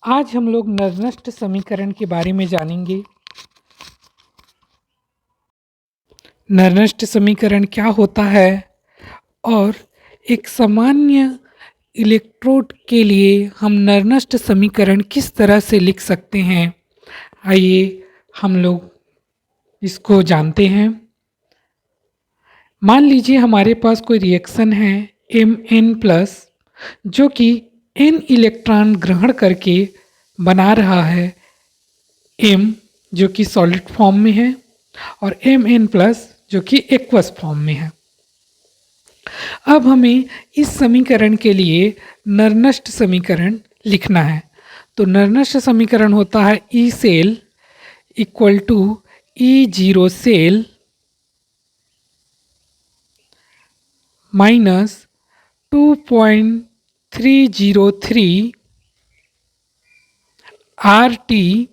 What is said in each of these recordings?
आज हम लोग नरनष्ट समीकरण के बारे में जानेंगे। नरनष्ट समीकरण क्या होता है और एक सामान्य इलेक्ट्रोड के लिए हम नरनष्ट समीकरण किस तरह से लिख सकते हैं, आइए हम लोग इसको जानते हैं। मान लीजिए हमारे पास कोई रिएक्शन है Mn+, जो कि n इलेक्ट्रॉन ग्रहण करके बना रहा है M, जो कि सॉलिड फॉर्म में है, और Mn+, जो कि एक्वस फॉर्म में है। अब हमें इस समीकरण के लिए नरनष्ट समीकरण लिखना है। तो नरनष्ट समीकरण होता है E cell equal to E0 cell minus 2.303 RT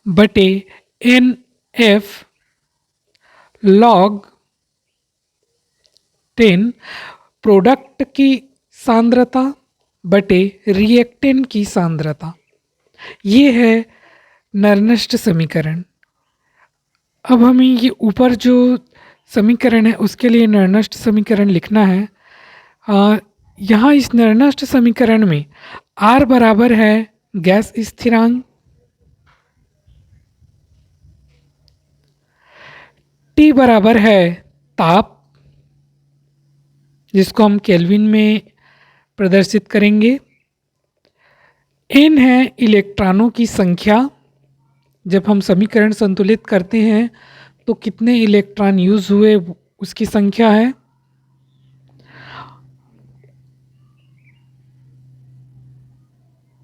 बटे NF log 10 प्रोडक्ट की सांद्रता बटे रिएक्टेंट की सांद्रता। ये है नरनष्ट समीकरण। अब हमें ये ऊपर जो समीकरण है उसके लिए नरनष्ट समीकरण लिखना है। यहाँ इस नरनष्ट समीकरण में R बराबर है गैस स्थिरांक, T बराबर है ताप, जिसको हम केल्विन में प्रदर्शित करेंगे, N है इलेक्ट्रॉनों की संख्या। जब हम समीकरण संतुलित करते हैं तो कितने इलेक्ट्रॉन यूज हुए उसकी संख्या है,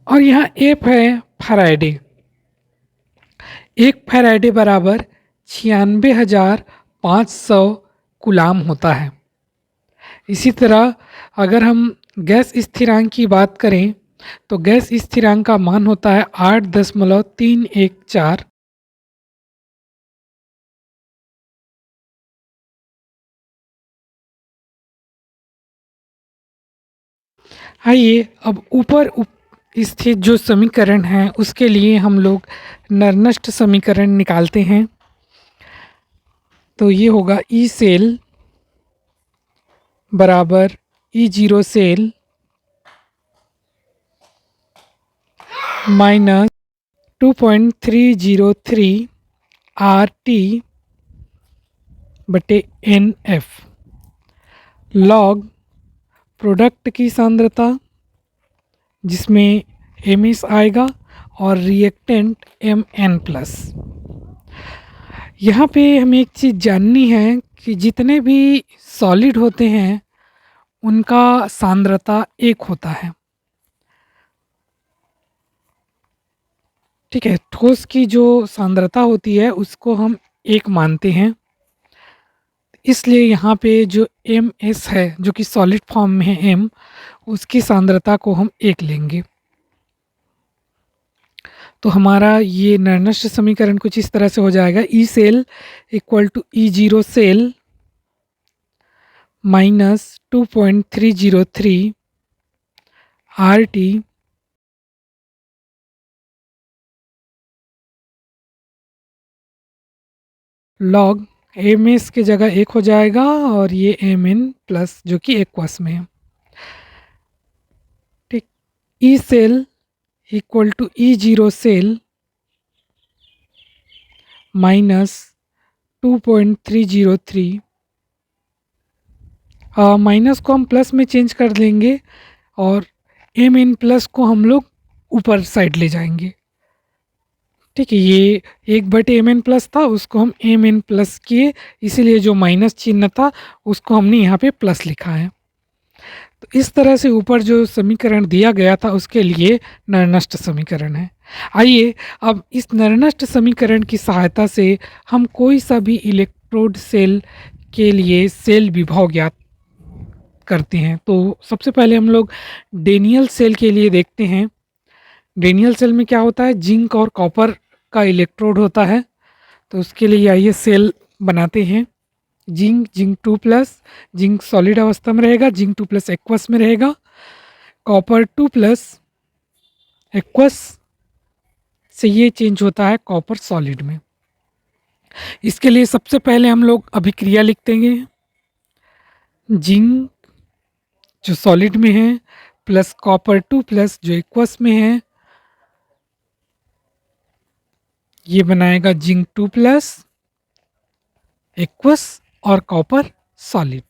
और यहाँ F है फैराडे। एक फैराडे बराबर 96,500 कूलाम होता है। इसी तरह अगर हम गैस स्थिरांक की बात करें तो गैस स्थिरांक का मान होता है 8.314। आइए अब ऊपर स्थित जो समीकरण है उसके लिए हम लोग नरनष्ट समीकरण निकालते हैं। तो ये होगा E सेल बराबर E0 सेल माइनस 2.303 RT बटे NF लॉग प्रोडक्ट की सांद्रता, जिसमें Ms आएगा, और रिएक्टेंट Mn+। यहाँ पे हमें एक चीज़ जाननी है कि जितने भी सॉलिड होते हैं उनका सांद्रता 1 होता है। ठीक है, ठोस की जो सांद्रता होती है उसको हम 1 मानते हैं, इसलिए यहाँ पे जो Ms है जो कि सॉलिड फॉर्म में है M, उसकी सांद्रता को हम 1 लेंगे। तो हमारा ये नरनष्ट समीकरण कुछ इस तरह से हो जाएगा। E cell equal to E0 cell minus 2.303 RT log Ms की जगह 1 हो जाएगा, और ये Mn+ जो कि एक्वस में है। ठीक, E cell equal to E0 cell minus 2.303, minus को हम प्लस में चेंज कर देंगे और Mn+ को हम लोग ऊपर साइड ले जाएंगे। ठीक है, ये 1/Mn+ था, उसको हम Mn+ किए, इसीलिए जो माइनस चिन्ह था उसको हमने यहाँ पे प्लस लिखा है। तो इस तरह से ऊपर जो समीकरण दिया गया था उसके लिए नरनष्ट समीकरण है। आइए अब इस नरनष्ट समीकरण की सहायता से हम कोई सा भी इलेक्ट्रोड सेल के लिए सेल विभव ज्ञात करते हैं। तो सबसे पहले हम लोग डेनियल सेल के लिए देखते हैं। डेनियल सेल में क्या होता है, जिंक और कॉपर का इलेक्ट्रोड होता है। तो उसके लिए आइए सेल बनाते हैं। जिंक 2+, जिंक सॉलिड अवस्था में रहेगा, जिंक 2+ एक्वस में रहेगा, कॉपर 2+, एक्वस से ये चेंज होता है कॉपर सॉलिड में। इसके लिए सबसे पहले हम लोग अभिक्रिया लिख देंगे। जिंक जो सॉलिड में है प्लस कॉपर 2 प्लस जो एक्वस में है, ये बनाएगा जिंक 2 प्लस एक्वस और कॉपर सॉलिड।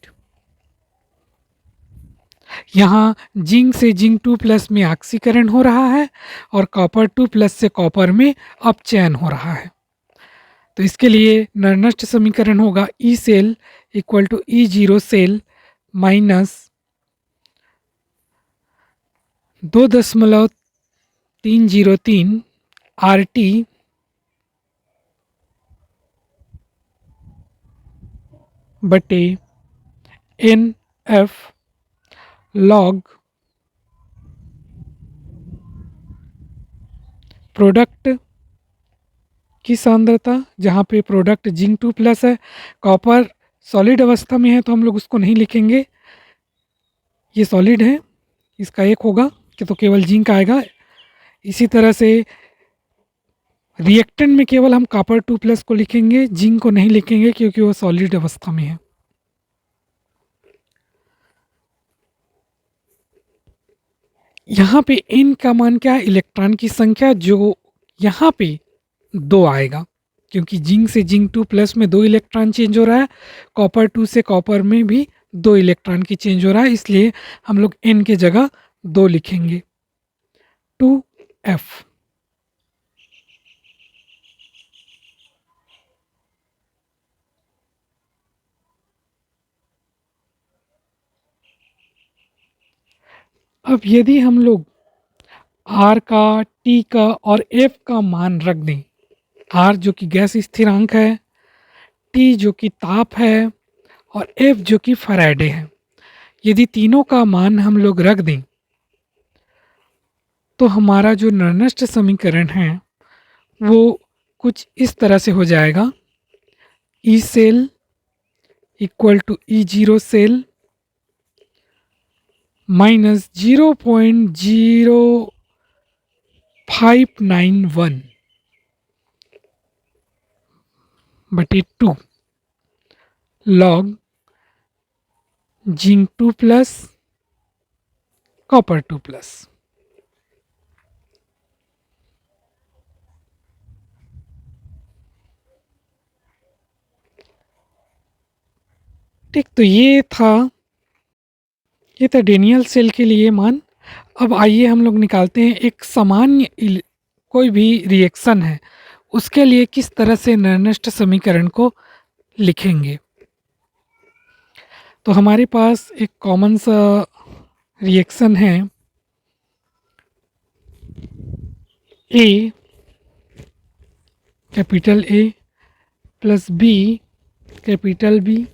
यहाँ जिंक से जिंक 2 प्लस में ऑक्सीकरण हो रहा है और कॉपर 2 प्लस से कॉपर में अपचयन हो रहा है। तो इसके लिए नरनष्ट समीकरण होगा E cell equal to E zero cell minus 2.303 R T बटे एन एफ लॉग प्रोडक्ट की सांद्रता, जहाँ पे प्रोडक्ट जिंक 2 प्लस है, कॉपर सॉलिड अवस्था में है तो हम लोग उसको नहीं लिखेंगे, ये सॉलिड है, इसका एक होगा कि तो केवल जिंक आएगा। इसी तरह से रिएक्टेंट में केवल हम कॉपर 2 प्लस को लिखेंगे, जिंक को नहीं लिखेंगे क्योंकि वो सॉलिड अवस्था में है। यहाँ पे n का मान क्या है? इलेक्ट्रॉन की संख्या, जो यहाँ पे 2 आएगा क्योंकि जिंक से जिंक 2 प्लस में 2 इलेक्ट्रॉन चेंज हो रहा है, कॉपर 2 से कॉपर में भी 2 इलेक्ट्रॉन की चेंज हो रहा है, इसलिए हम लोग n के जगह 2 लिखेंगे, 2f। अब यदि हम लोग r का, t का और f का मान रख दें, r जो कि गैस स्थिरांक है, t जो कि ताप है और f जो कि फैराडे है, यदि तीनों का मान हम लोग रख दें तो हमारा जो नरनष्ट समीकरण है वो कुछ इस तरह से हो जाएगा। E cell equal to E zero cell minus 0.0591 बटे 2 log zinc 2 plus copper 2 plus. ठीक, तो ये था डेनियल सेल के लिए मान। अब आइए हम लोग निकालते हैं एक सामान्य कोई भी रिएक्शन है उसके लिए किस तरह से नरनष्ट समीकरण को लिखेंगे। तो हमारे पास एक कॉमन सा रिएक्शन है, A capital A plus B capital B,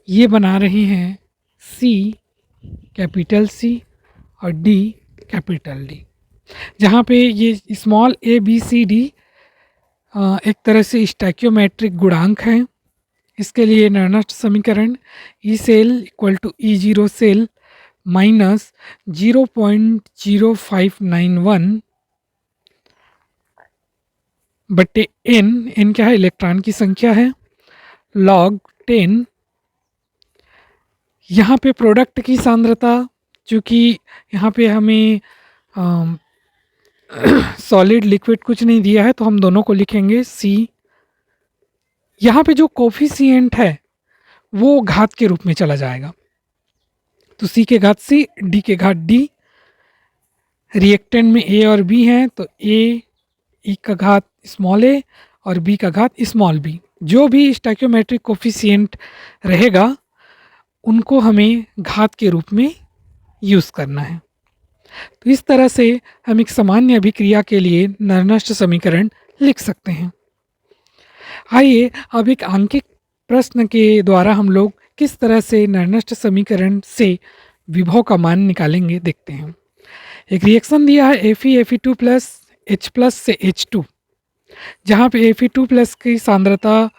ये बना रही हैं सी कैपिटल सी और डी कैपिटल डी, जहाँ पे ये small a b c d एक तरह से स्टैक्योमेट्रिक गुणांक हैं। इसके लिए नरनष्ट समीकरण E cell equal to E zero cell minus 0.0591 बटे एन क्या है? इलेक्ट्रॉन की संख्या है, लॉग 10। यहाँ पे प्रोडक्ट की सांद्रता, चूँकि यहाँ पे हमें सॉलिड लिक्विड कुछ नहीं दिया है तो हम दोनों को लिखेंगे सी। यहाँ पे जो कोफिशिएंट है वो घात के रूप में चला जाएगा, तो सी के घात सी, डी के घात डी। रिएक्टेंट में ए और बी हैं तो ए ई का घात स्मॉल ए और बी का घात स्मॉल बी। जो भी स्टैक्योमेट्रिक कोफिशिएंट रहेगा उनको हमें घात के रूप में यूज़ करना है। तो इस तरह से हम एक सामान्य अभिक्रिया के लिए नरनष्ट समीकरण लिख सकते हैं। आइए अब एक आंकिक प्रश्न के द्वारा हम लोग किस तरह से नरनष्ट समीकरण से विभव का मान निकालेंगे देखते हैं। एक रिएक्शन दिया है Fe2 प्लस H प्लस से H2, जहाँ पे Fe2 प्लस की सांद्रता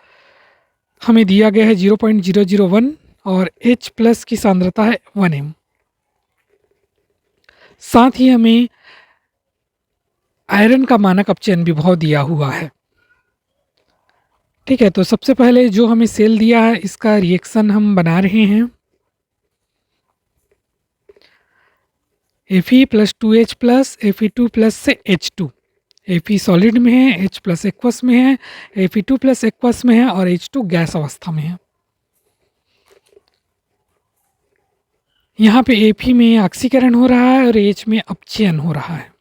हमें दिया गया है 0.001 और H प्लस की सांद्रता है 1m। साथ ही हमें आयरन का मानक अपचयन विभव दिया हुआ है। ठीक है, तो सबसे पहले जो हमें सेल दिया है इसका रिएक्शन हम बना रहे हैं। Fe plus 2H plus Fe2 plus से H2। Fe सॉलिड में है, H प्लस एक्वस में है, Fe2 प्लस एक्वस में है और H2 गैस अवस्था में है। यहाँ पे Fe में ऑक्सीकरण हो रहा है और H में अपचयन हो रहा है।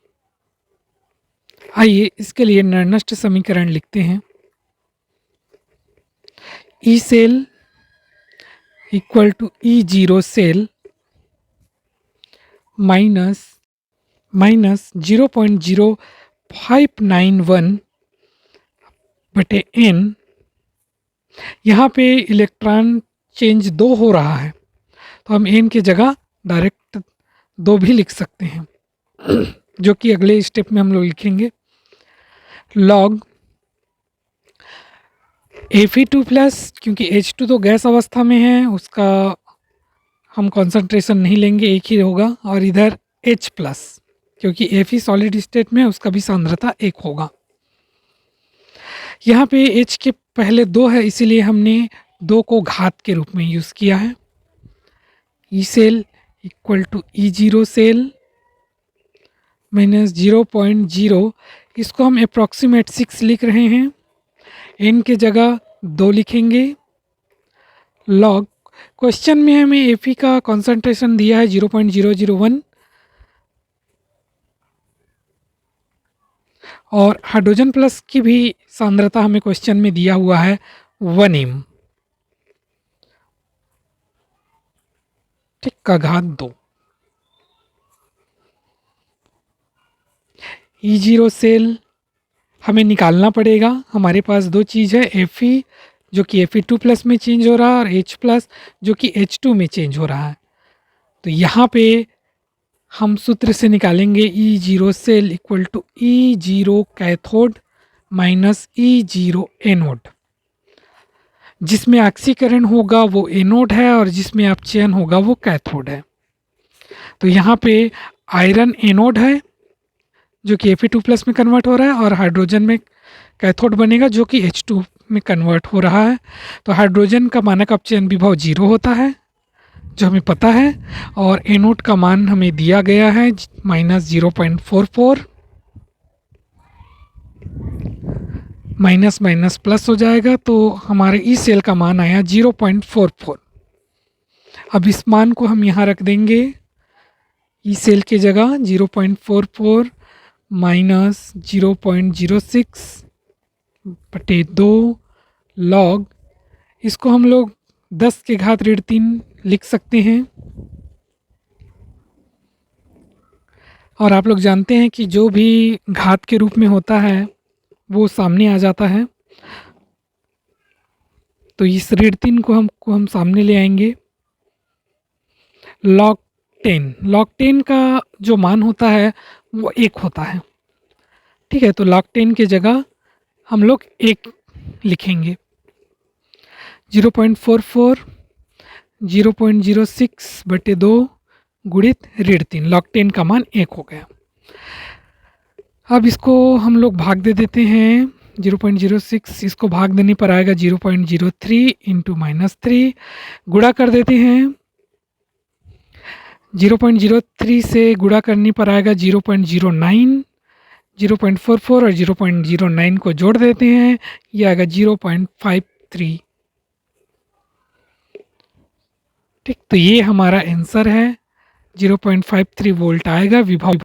आइए इसके लिए निर्दिष्ट समीकरण लिखते हैं। E cell equal to E0 cell minus 0.0591 बटे n। यहाँ पे इलेक्ट्रॉन चेंज 2 हो रहा है तो हम n की जगह डायरेक्ट 2 भी लिख सकते हैं जो कि अगले स्टेप में हम लोग लिखेंगे। लॉग Fe2 प्लस, क्योंकि H2 तो गैस अवस्था में है उसका हम कंसंट्रेशन नहीं लेंगे, एक ही होगा, और इधर H प्लस क्योंकि Fe सॉलिड स्टेट में उसका भी सांद्रता 1 होगा। यहाँ पे H के पहले 2 है इसीलिए हमने 2 को घात के रूप में यूज़ किया है। E cell equal to E0 cell minus 0.0, इसको हम अप्रॉक्सीमेट 6 लिख रहे हैं, n के जगह 2 लिखेंगे। लॉग क्वेश्चन में हमें Fe का कंसंट्रेशन दिया है 0.001 और हाइड्रोजन प्लस की भी सांद्रता हमें क्वेश्चन में दिया हुआ है 1 m, ठीक, का घात 2। E0 सेल हमें निकालना पड़ेगा। हमारे पास 2 चीज़ है, Fe जो कि Fe2 प्लस में चेंज हो रहा है और H प्लस जो कि H2 में चेंज हो रहा है। तो यहाँ पे हम सूत्र से निकालेंगे E0 cell equal to E0 cathode minus E0 anode. जिसमें ऑक्सीकरण होगा वो एनोड है और जिसमें अपचयन होगा वो कैथोड है। तो यहाँ पे आयरन एनोड है जो कि Fe2 प्लस में कन्वर्ट हो रहा है और हाइड्रोजन में कैथोड बनेगा जो कि H2 में कन्वर्ट हो रहा है। तो हाइड्रोजन का मानक अपचयन विभव 0 होता है जो हमें पता है, और एनोड का मान हमें दिया गया है माइनस 0.44। माइनस माइनस प्लस हो जाएगा तो हमारे ई सेल का मान आया 0.44। अब इस मान को हम यहाँ रख देंगे ई सेल की जगह 0.44 माइनस 0.06 बटे 2 लॉग, इसको हम लोग 10 के घात ऋण 3 लिख सकते हैं। और आप लोग जानते हैं कि जो भी घात के रूप में होता है वो सामने आ जाता है, तो इस ऋण 3 को हम सामने ले आएंगे। लॉग 10 का जो मान होता है वो 1 होता है, ठीक है। तो log 10 की जगह हम लोग 1 लिखेंगे। 0.44 0.06 बटे 2 गुणित ऋण 3, log 10 का मान 1 हो गया। अब इसको हम लोग भाग दे देते हैं। 0.06 इसको भाग देने पर आएगा 0.03 इंटू -3, गुणा कर देते हैं। 0.03 से गुणा करने पर आएगा 0.09, 0.44 और 0.09 को जोड़ देते हैं, ये आएगा 0.53। ठीक, तो ये हमारा आंसर है, 0.53 वोल्ट आएगा विभव।